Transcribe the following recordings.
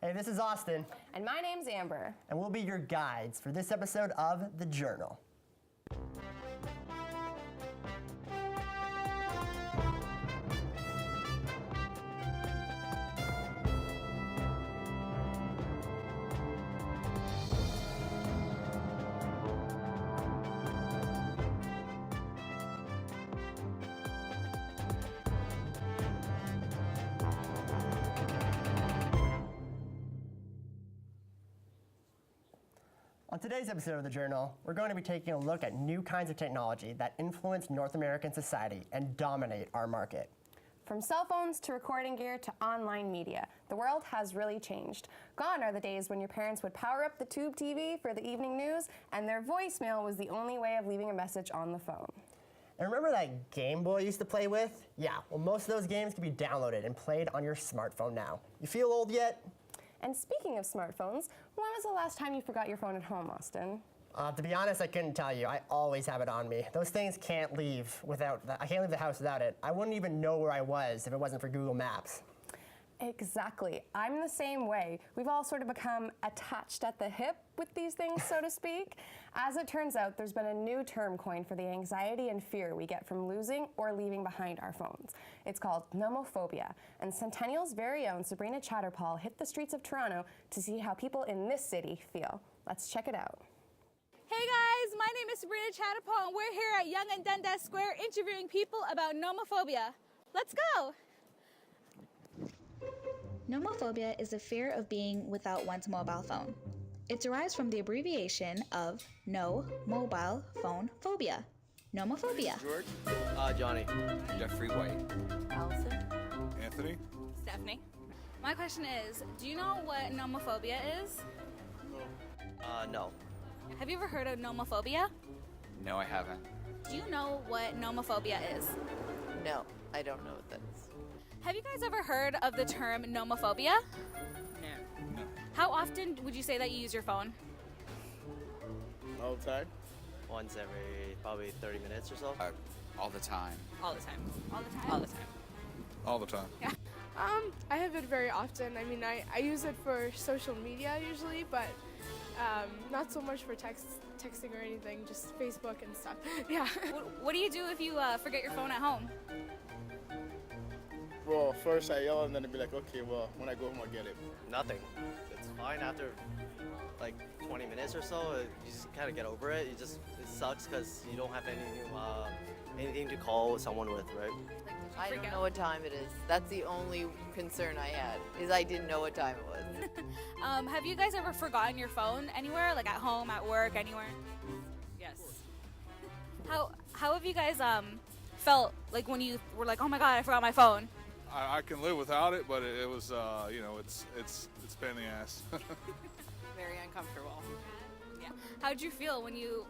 Hey, this is Austin. And my name's Amber. And we'll be your guides for this episode of The Journal. On today's episode of The Journal, we're going to be taking a look at new kinds of technology that influence North American society and dominate our market. From cell phones to recording gear to online media, the world has really changed. Gone are the days when your parents would power up the tube TV for the evening news and their voicemail was the only way of leaving a message on the phone. And remember that Game Boy you used to play with? Yeah, well, most of those games can be downloaded and played on your smartphone now. You feel old yet? And speaking of smartphones, when was the last time you forgot your phone at home, Austin? To be honest, I couldn't tell you. I always have it on me. Those things can't leave without that. I can't leave the house without it. I wouldn't even know where I was if it wasn't for Google Maps. Exactly. I'm the same way. We've all sort of become attached at the hip with these things, so to speak. As it turns out, there's been a new term coined for the anxiety and fear we get from losing or leaving behind our phones. It's called nomophobia, and Centennial's very own Sabrina Chatterpaul hit the streets of Toronto to see how people in this city feel. Let's check it out. Hey guys, my name is Sabrina Chatterpaul, and we're here at Yonge and Dundas Square interviewing people about nomophobia. Let's go! Nomophobia is the fear of being without one's mobile phone. It derives from the abbreviation of no mobile phone phobia. Nomophobia. George? Johnny. Jeffrey White. Allison. Anthony. Stephanie. My question is, do you know what nomophobia is? No. Have you ever heard of nomophobia? No, I haven't. Do you know what nomophobia is? No, I don't know what that is. Have you guys ever heard of the term nomophobia? No. How often would you say that you use your phone? All the time? Once every probably 30 minutes or so. All the time. All the time. All the time? All the time. All the time. Yeah. I have it very often. I mean, I use it for social media usually, but not so much for texting or anything, just Facebook and stuff. Yeah. What do you do if you forget your phone at home? Well, first I yell and then I'd be like, okay, well, when I go home I'll get it. Nothing. It's fine after like 20 minutes or so. You just kind of get over it. It sucks because you don't have anything to call someone with, right? I don't know what time it is. That's the only concern I had, is I didn't know what time it was. Have you guys ever forgotten your phone anywhere, like at home, at work, anywhere? Yes. How have you guys felt like when you were like, oh my god, I forgot my phone? I can live without it, but it was, it's pain in the ass. Very uncomfortable. Yeah. How did you feel when you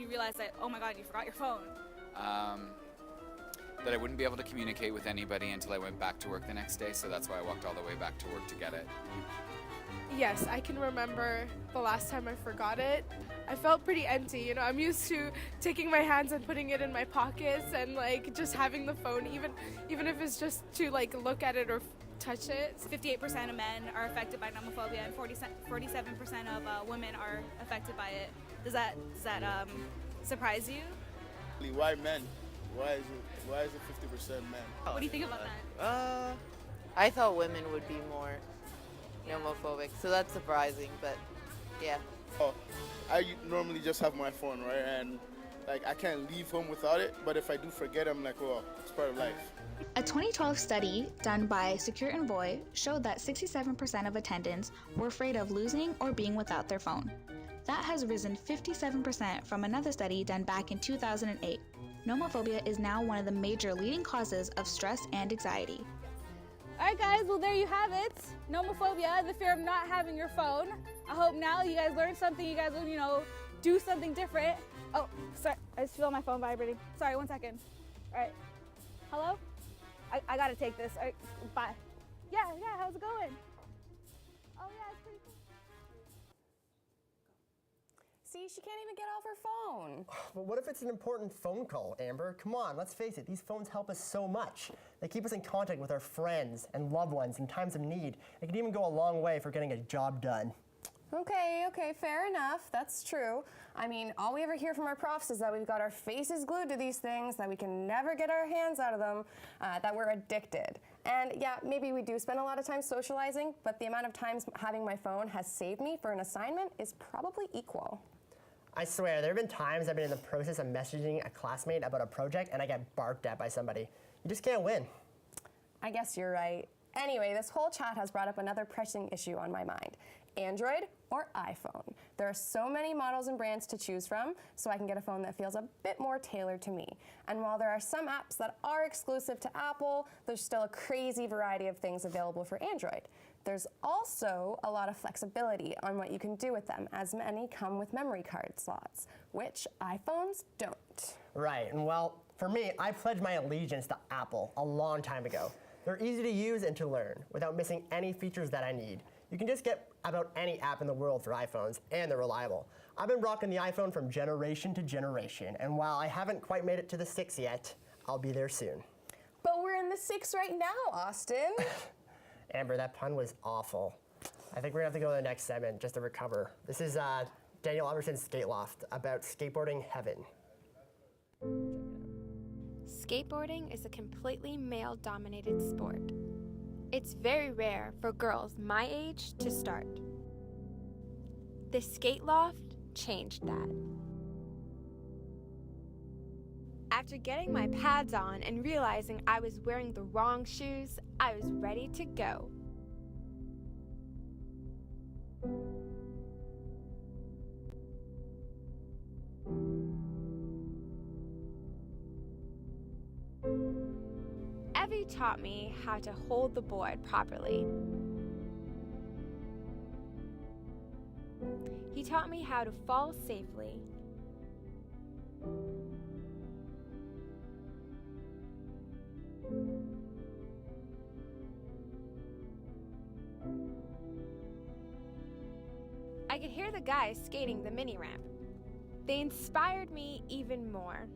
realized that, oh my god, you forgot your phone? That I wouldn't be able to communicate with anybody until I went back to work the next day, so that's why I walked all the way back to work to get it. Yes, I can remember the last time I forgot it. I felt pretty empty, you know. I'm used to taking my hands and putting it in my pockets and like just having the phone, even if it's just to like look at it or touch it. 58% of men are affected by nomophobia, and 47% of women are affected by it. Does that surprise you? Why men? Why is it 50% men? What do you think about that? I thought women would be more nomophobic, so that's surprising, but yeah. Oh, I normally just have my phone, right? And like I can't leave home without it, but if I do forget, I'm like, well, it's part of life. A 2012 study done by Secure Envoy showed that 67% of attendants were afraid of losing or being without their phone. That has risen 57% from another study done back in 2008. Nomophobia is now one of the major leading causes of stress and anxiety. All right, guys, well, there you have it. Nomophobia, the fear of not having your phone. I hope now you guys learned something. You guys will, do something different. Oh, sorry, I just feel my phone vibrating. Sorry, 1 second. All right, hello? I gotta take this. All right, bye. Yeah, how's it going? Oh, yeah, it's pretty cool. See, she can't even get off her phone. But what if it's an important phone call, Amber? Come on, let's face it, these phones help us so much. They keep us in contact with our friends and loved ones in times of need. They can even go a long way for getting a job done. Okay, fair enough. That's true. I mean, all we ever hear from our profs is that we've got our faces glued to these things, that we can never get our hands out of them, that we're addicted. And yeah, maybe we do spend a lot of time socializing, but the amount of times having my phone has saved me for an assignment is probably equal. I swear, there have been times I've been in the process of messaging a classmate about a project and I get barked at by somebody. You just can't win. I guess you're right. Anyway, this whole chat has brought up another pressing issue on my mind. Android or iPhone. There are so many models and brands to choose from, so I can get a phone that feels a bit more tailored to me. And while there are some apps that are exclusive to Apple, there's still a crazy variety of things available for Android. There's also a lot of flexibility on what you can do with them, as many come with memory card slots, which iPhones don't. Right, and well, for me, I pledged my allegiance to Apple a long time ago. They're easy to use and to learn without missing any features that I need. You can just get about any app in the world for iPhones, and they're reliable. I've been rocking the iPhone from generation to generation, and while I haven't quite made it to the 6 yet, I'll be there soon. But we're in the 6 right now, Austin. Amber, that pun was awful. I think we're gonna have to go to the next segment just to recover. This is Daniel Alberson's Skate Loft about skateboarding heaven. Skateboarding is a completely male-dominated sport. It's very rare for girls my age to start. The Skate Loft changed that. After getting my pads on and realizing I was wearing the wrong shoes, I was ready to go. Evie taught me how to hold the board properly. He taught me how to fall safely. I could hear the guys skating the mini ramp. They inspired me even more.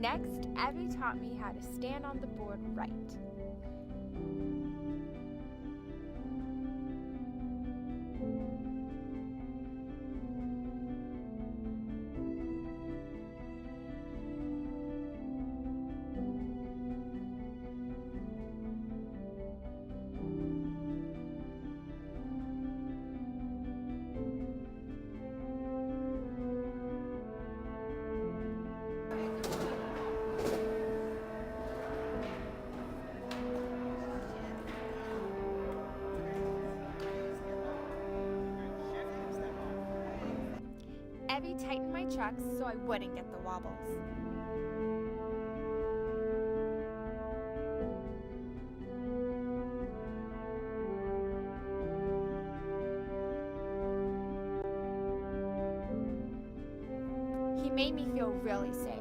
Next, Evie taught me how to stand on the board right. Evie tightened my chucks so I wouldn't get the wobbles. He made me feel really safe.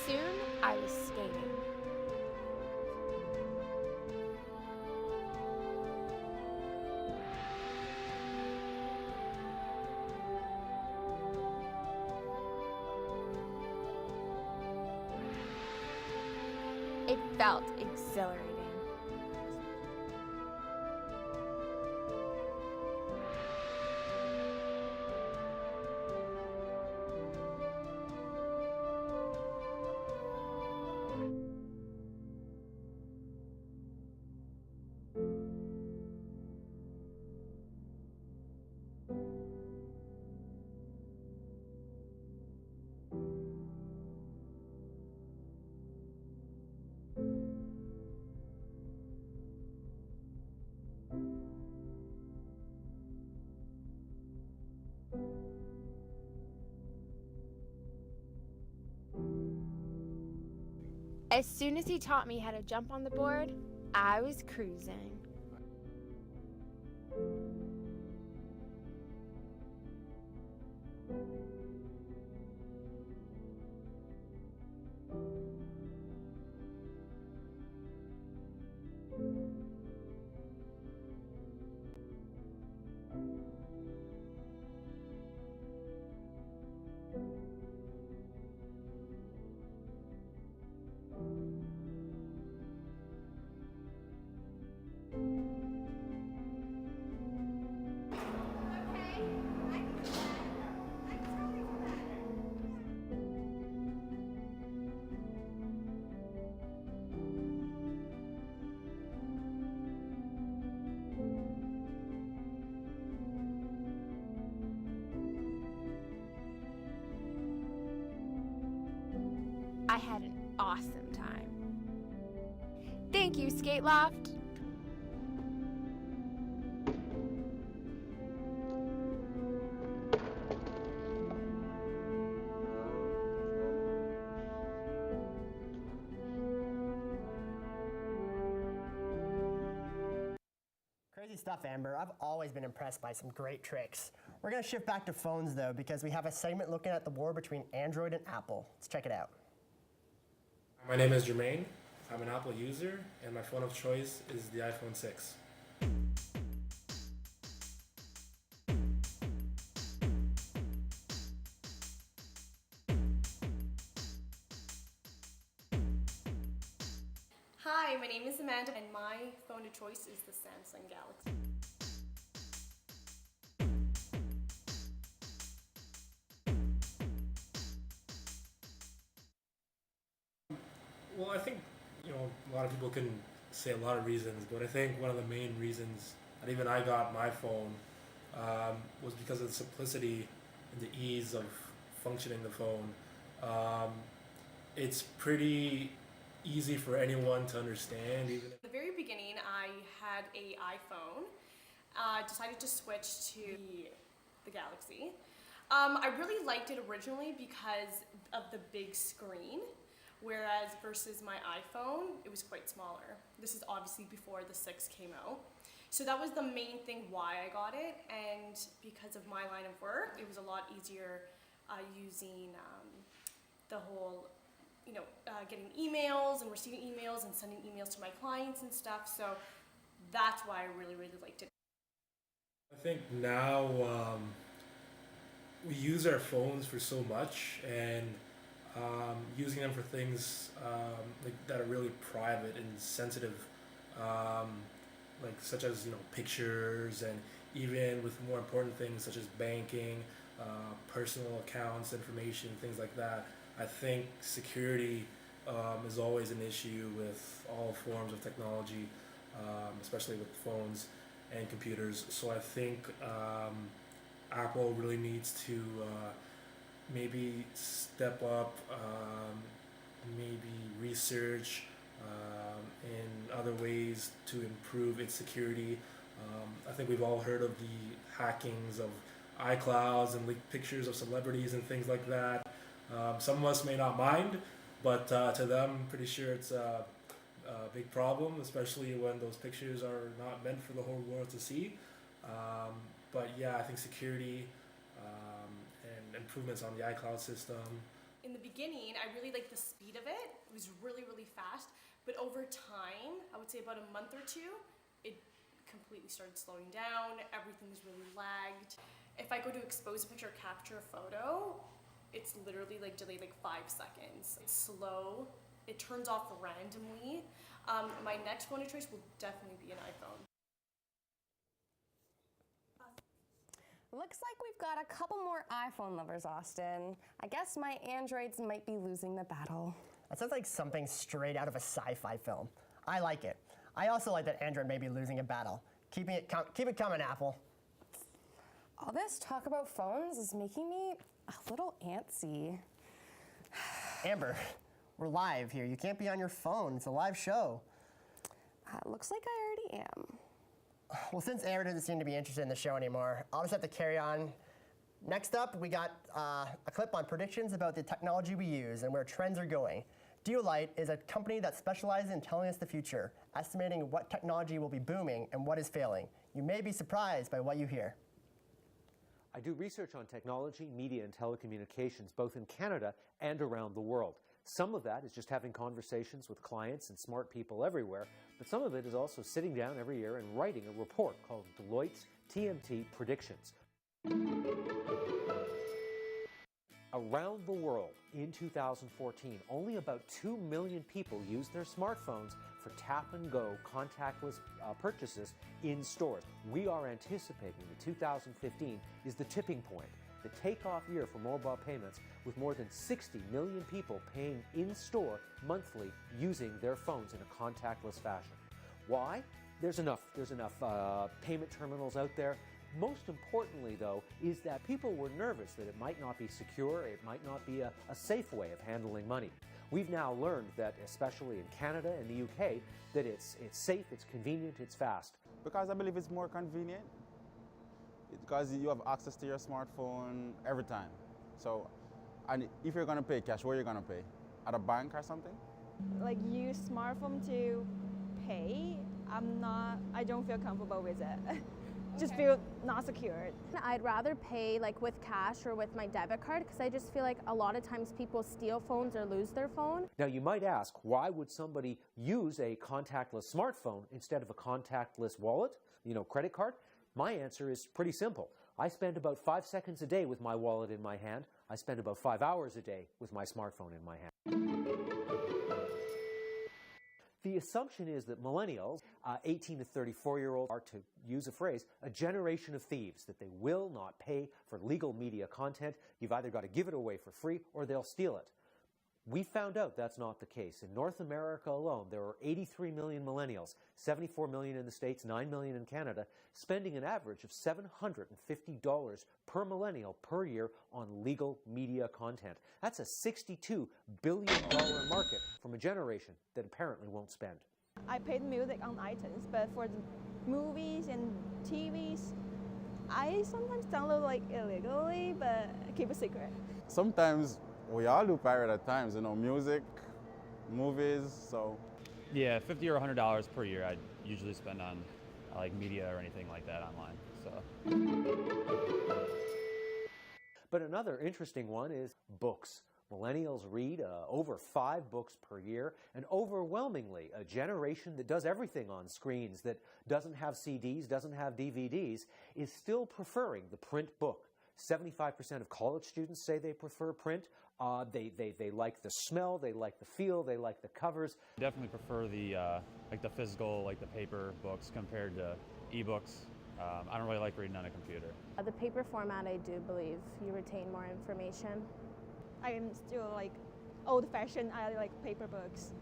Soon, I was skating. It felt exhilarating. As soon as he taught me how to jump on the board, I was cruising. I had an awesome time. Thank you, Skate Loft. Crazy stuff, Amber. I've always been impressed by some great tricks. We're going to shift back to phones, though, because we have a segment looking at the war between Android and Apple. Let's check it out. My name is Jermaine. I'm an Apple user, and my phone of choice is the iPhone 6. Hi, my name is Amanda, and my phone of choice is the Samsung Galaxy. Well, I think, a lot of people can say a lot of reasons, but I think one of the main reasons that even I got my phone was because of the simplicity and the ease of functioning the phone. It's pretty easy for anyone to understand. Even At the very beginning, I had an iPhone. Decided to switch to the Galaxy. I really liked it originally because of the big screen. Whereas versus my iPhone, it was quite smaller. This is obviously before the 6 came out. So that was the main thing why I got it, and because of my line of work, it was a lot easier using the whole, getting emails and receiving emails and sending emails to my clients and stuff. So that's why I really, really liked it. I think now we use our phones for so much, and using them for things that are really private and sensitive, such as pictures, and even with more important things such as banking, personal accounts, information, things like that. I think security is always an issue with all forms of technology, especially with phones and computers. So I think Apple really needs to maybe step up, maybe research in other ways to improve its security. I think we've all heard of the hackings of iClouds and leaked pictures of celebrities and things like that. Some of us may not mind, but to them, I'm pretty sure it's a big problem, especially when those pictures are not meant for the whole world to see. But yeah, I think security and improvements on the iCloud system. In the beginning, I really liked the speed of it. It was really, really fast. But over time, I would say about a month or two, it completely started slowing down. Everything was really lagged. If I go to expose a picture or capture a photo, it's literally delayed 5 seconds. It's slow. It turns off randomly. My next phone of choice will definitely be an iPhone. Looks like we've got a couple more iPhone lovers, Austin. I guess my Androids might be losing the battle. That sounds like something straight out of a sci-fi film. I like it. I also like that Android may be losing a battle. Keep it coming, Apple. All this talk about phones is making me a little antsy. Amber, we're live here. You can't be on your phone. It's a live show. Looks like I already am. Well, since Amber doesn't seem to be interested in the show anymore, I'll just have to carry on. Next up, we got a clip on predictions about the technology we use and where trends are going. Deolite is a company that specializes in telling us the future, estimating what technology will be booming and what is failing. You may be surprised by what you hear. I do research on technology, media, and telecommunications, both in Canada and around the world. Some of that is just having conversations with clients and smart people everywhere, but some of it is also sitting down every year and writing a report called Deloitte's TMT Predictions. Around the world in 2014, only about 2 million people used their smartphones for tap-and-go contactless purchases in stores. We are anticipating that 2015 is the tipping point, the takeoff year for mobile payments, with more than 60 million people paying in-store monthly using their phones in a contactless fashion. Why? There's enough payment terminals out there. Most importantly, though, is that people were nervous that it might not be secure, it might not be a safe way of handling money. We've now learned that, especially in Canada and the UK, that it's safe, it's convenient, it's fast. Because I believe it's more convenient, because you have access to your smartphone every time. So, and if you're going to pay cash, where are you going to pay? At a bank or something? Like use smartphone to pay, I don't feel comfortable with it. Just feel not secure. I'd rather pay like with cash or with my debit card because I just feel like a lot of times people steal phones or lose their phone. Now you might ask, why would somebody use a contactless smartphone instead of a contactless wallet, credit card? My answer is pretty simple. I spend about 5 seconds a day with my wallet in my hand. I spend about 5 hours a day with my smartphone in my hand. The assumption is that millennials, 18 to 34-year-olds, are, to use a phrase, a generation of thieves, that they will not pay for legal media content. You've either got to give it away for free or they'll steal it. We found out that's not the case. In North America alone, there are 83 million millennials, 74 million in the States, 9 million in Canada, spending an average of $750 per millennial per year on legal media content. That's a $62 billion market from a generation that apparently won't spend. I paid music on iTunes, but for the movies and TVs, I sometimes download like illegally, but I keep it secret. Sometimes we all do pirate at times, music, movies, so. Yeah, $50 or $100 per year I'd usually spend on like media or anything like that online, so. But another interesting one is books. Millennials read over 5 books per year, and overwhelmingly a generation that does everything on screens, that doesn't have CDs, doesn't have DVDs, is still preferring the print book. 75% of college students say they prefer print. They like the smell, they like the feel, they like the covers. Definitely prefer the like the physical, like the paper books compared to ebooks. I don't really like reading on a computer. The paper format, I do believe you retain more information. I am still like old-fashioned. I like paper books.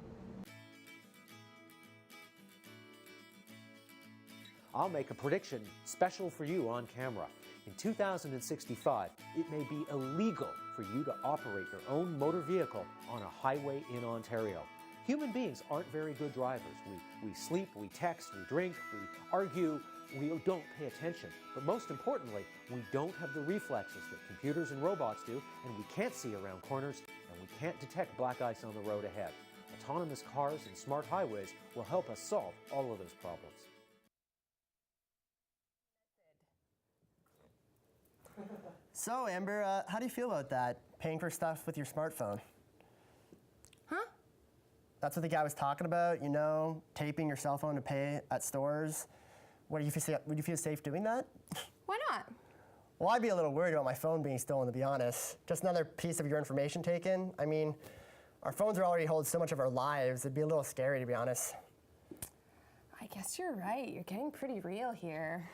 I'll make a prediction special for you on camera. In 2065, it may be illegal for you to operate your own motor vehicle on a highway in Ontario. Human beings aren't very good drivers. We sleep, we text, we drink, we argue, we don't pay attention. But most importantly, we don't have the reflexes that computers and robots do, and we can't see around corners, and we can't detect black ice on the road ahead. Autonomous cars and smart highways will help us solve all of those problems. So, Amber, how do you feel about that? Paying for stuff with your smartphone? Huh? That's what the guy was talking about, taping your cell phone to pay at stores. Would you feel safe doing that? Why not? Well, I'd be a little worried about my phone being stolen, to be honest. Just another piece of your information taken. I mean, our phones are already hold so much of our lives. It'd be a little scary, to be honest. I guess you're right. You're getting pretty real here.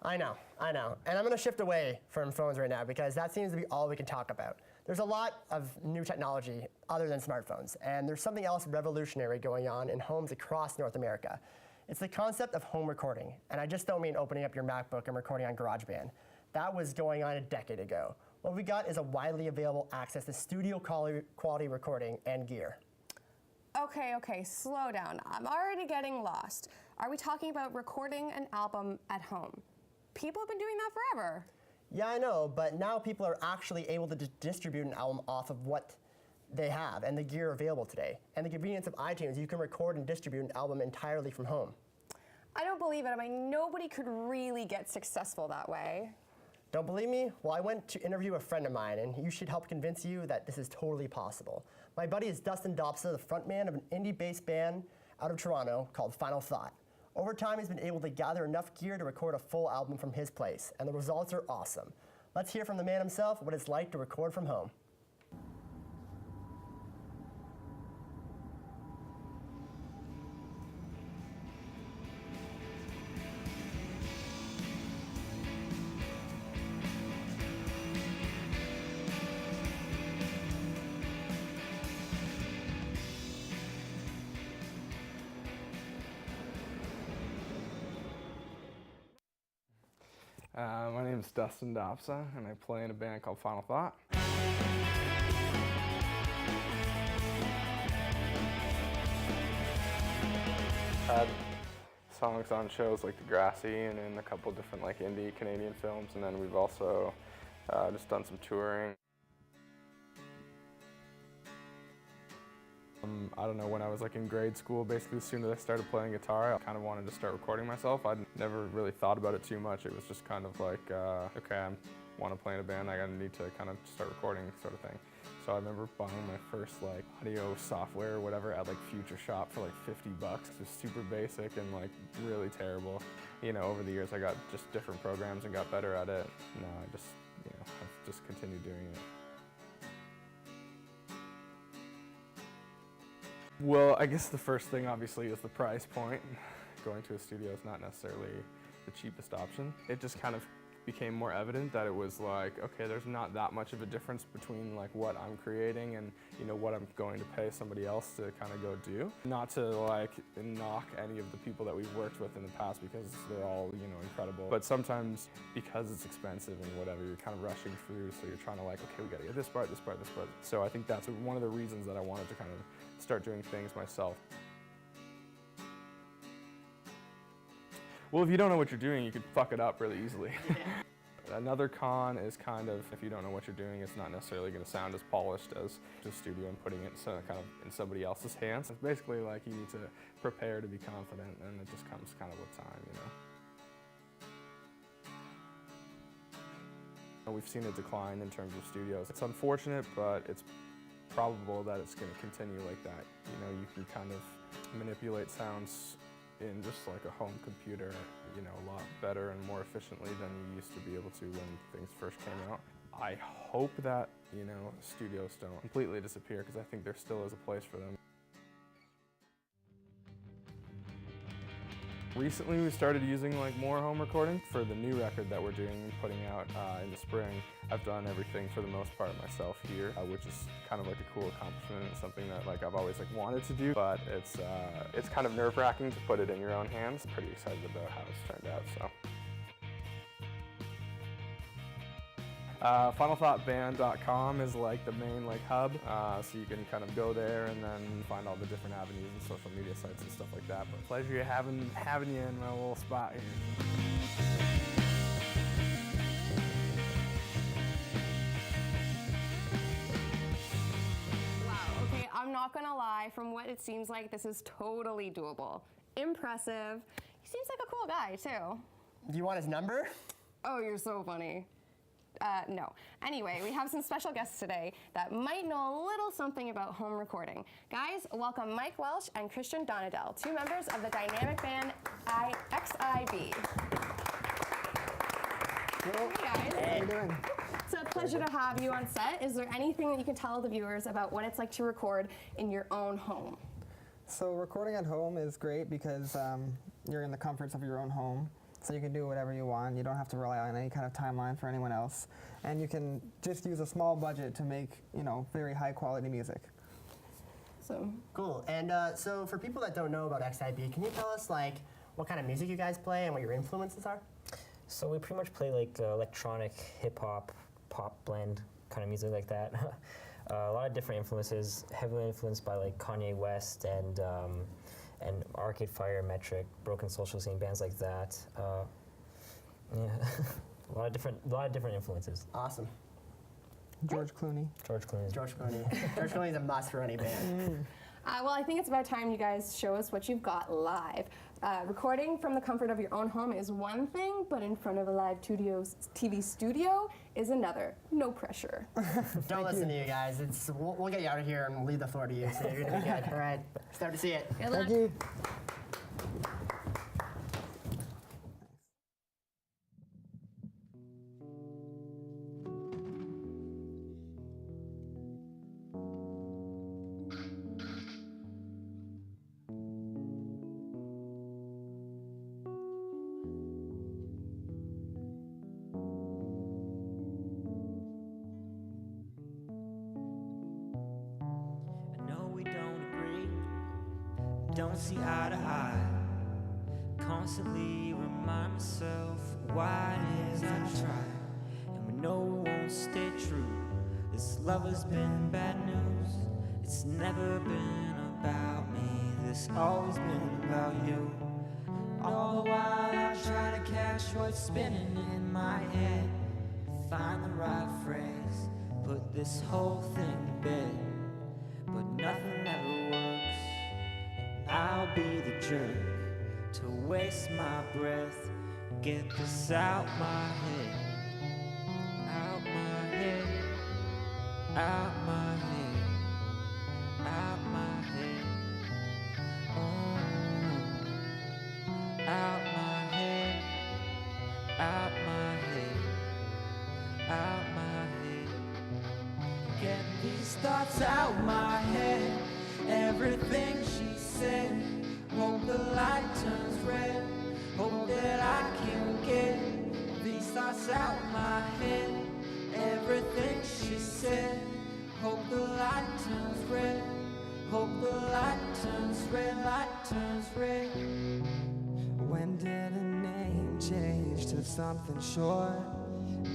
I know. And I'm going to shift away from phones right now because that seems to be all we can talk about. There's a lot of new technology other than smartphones, and there's something else revolutionary going on in homes across North America. It's the concept of home recording, and I just don't mean opening up your MacBook and recording on GarageBand. That was going on a decade ago. What we got is a widely available access to studio quality recording and gear. Okay, slow down. I'm already getting lost. Are we talking about recording an album at home? People have been doing that forever. Yeah, I know, but now people are actually able to distribute an album off of what they have and the gear available today. And the convenience of iTunes, you can record and distribute an album entirely from home. I don't believe it. I mean, nobody could really get successful that way. Don't believe me? Well, I went to interview a friend of mine, and you should help convince you that this is totally possible. My buddy is Dustin Dopsa, the frontman of an indie-based band out of Toronto called Final Thought. Over time, he's been able to gather enough gear to record a full album from his place, and the results are awesome. Let's hear from the man himself what it's like to record from home. My name is Dustin Dopsa, and I play in a band called Final Thought. Had songs on shows like Degrassi and in a couple different like indie Canadian films, and then we've also just done some touring. I don't know, when I was like in grade school, basically as soon as I started playing guitar, I kind of wanted to start recording myself. I'd never really thought about it too much. It was just kind of like, okay, I want to play in a band, I need to kind of start recording sort of thing. So I remember buying my first like audio software or whatever at like Future Shop for like $50. It was super basic and like really terrible. You know, over the years I got just different programs and got better at it. No, I just, you know, I've just continued doing it. Well, I guess the first thing obviously is the price point. Going to a studio is not necessarily the cheapest option. It just kind of became more evident that it was like, okay, there's not that much of a difference between like what I'm creating and, you know, what I'm going to pay somebody else to kind of go do. Not to like knock any of the people that we've worked with in the past because they're all, you know, incredible. But sometimes because it's expensive and whatever, you're kind of rushing through, so you're trying to like, okay, we gotta get this part, this part, this part. So I think that's one of the reasons that I wanted to kind of start doing things myself. Well, if you don't know what you're doing, you could fuck it up really easily. Yeah. Another con is kind of, if you don't know what you're doing, it's not necessarily going to sound as polished as the studio and putting it kind of in somebody else's hands. It's basically like you need to prepare to be confident, and it just comes kind of with time, you know. We've seen a decline in terms of studios. It's unfortunate, but it's probable that it's going to continue like that. You know, you can kind of manipulate sounds in just like a home computer, you know, a lot better and more efficiently than you used to be able to when things first came out. I hope that, you know, studios don't completely disappear, because I think there still is a place for them. Recently we started using like more home recording for the new record that we're putting out in the spring. I've done everything for the most part myself here, which is kind of like a cool accomplishment and something that like I've always like wanted to do, but it's kind of nerve-wracking to put it in your own hands. I'm pretty excited about how it's turned out, so. FinalThoughtBand.com is like the main like hub, so you can kind of go there and then find all the different avenues and social media sites and stuff like that. But pleasure having you in my little spot here. Wow, okay, I'm not gonna lie, from what it seems like, this is totally doable. Impressive. He seems like a cool guy, too. Do you want his number? Oh, you're so funny. No. Anyway, we have some special guests today that might know a little something about home recording. Guys, welcome Mike Welsh and Christian Donadell, two members of the dynamic band XIB. Hey guys. Hey, how you doing? It's a pleasure to have you on set. Is there anything that you can tell the viewers about what it's like to record in your own home? So recording at home is great because you're in the comforts of your own home. So you can do whatever you want. You don't have to rely on any kind of timeline for anyone else. And you can just use a small budget to make, you know, very high quality music. So cool. And so for people that don't know about XIB, can you tell us like what kind of music you guys play and what your influences are? So we pretty much play like electronic, hip hop, pop blend kind of music like that. A lot of different influences, heavily influenced by like Kanye West and Arcade Fire, Metric, Broken Social Scene, bands like that. Yeah, a lot of different influences. Awesome. George Clooney. George Clooney. George Clooney. George Clooney's a must for any band. Well, I think it's about time you guys show us what you've got live. Recording from the comfort of your own home is one thing, but in front of a live TV studio is another. No pressure. Don't listen to you guys. We'll get you out of here and leave the floor to you, so you're going to be good. All right, start to see it. Good luck. Thank you. Don't see eye to eye. Constantly remind myself why it is I try. And we know it won't stay true. This love has been bad news. It's never been about me. This always been about you. All the while I try to catch what's spinning in my head. Find the right phrase. Put this whole thing to bed. But nothing ever works. I'll be the jerk to waste my breath. Get this out my head. Out my head. Out my head. Out my head. Out my head. Out my head. Out my head. Get these thoughts out my head. Everything she said. Hope the light turns red. Hope that I can get these thoughts out my head. Everything she said. Hope the light turns red. Hope the light turns red. Light turns red. When did a name change to something short?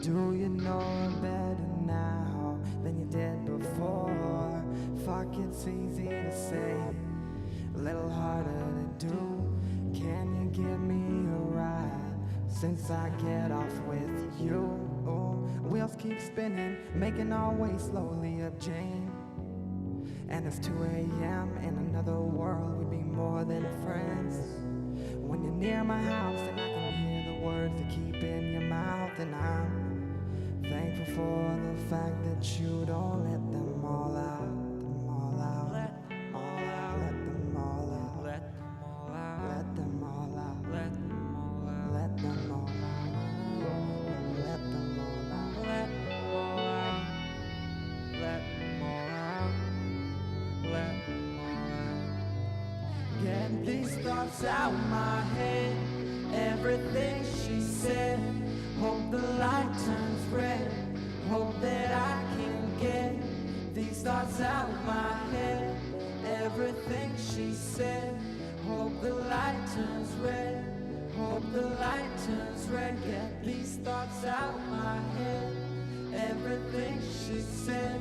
Do you know her better now than you did before? Fuck, it's easy to say, a little harder to do. Can you give me a ride since I get off with you? Wheels keep spinning, making our way slowly up Jane. And it's 2 a.m. in another world, we'd be more than friends. When you're near my house and I can hear the words that keep in your mouth, and I'm thankful for the fact that you don't let them all out. Get these thoughts out my head. Everything she said. Hope the light turns red. Hope that I can get these thoughts out my head. Everything she said. Hope the light turns red. Hope the light turns red. Get these thoughts out my head. Everything she said.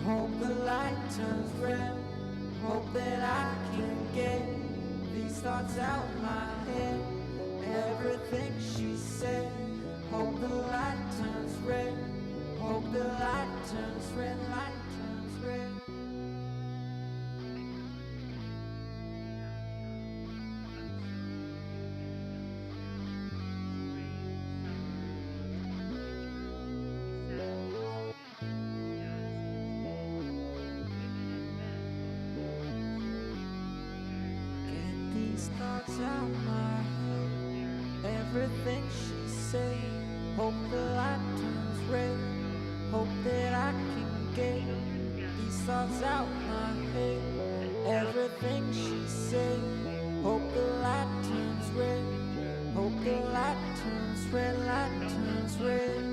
Hope the light turns red. Hope that I can get these thoughts out my head. Everything she said. Hope the light turns red. Hope the light turns red. Light turns red. Thoughts out my head. Everything she said. Hope the light turns red. Hope that I can get these thoughts out my head. Everything she said. Hope the light turns red. Hope the light turns red. Light turns red.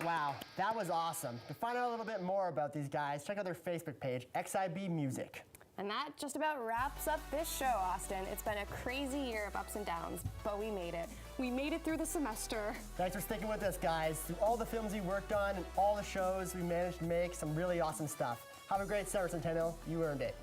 Wow, that was awesome. To find out a little bit more about these guys, check out their Facebook page, XIB Music. And that just about wraps up this show, Austin. It's been a crazy year of ups and downs, but we made it. We made it through the semester. Thanks for sticking with us, guys. Through all the films we worked on and all the shows we managed to make, some really awesome stuff. Have a great summer, Centennial. You earned it.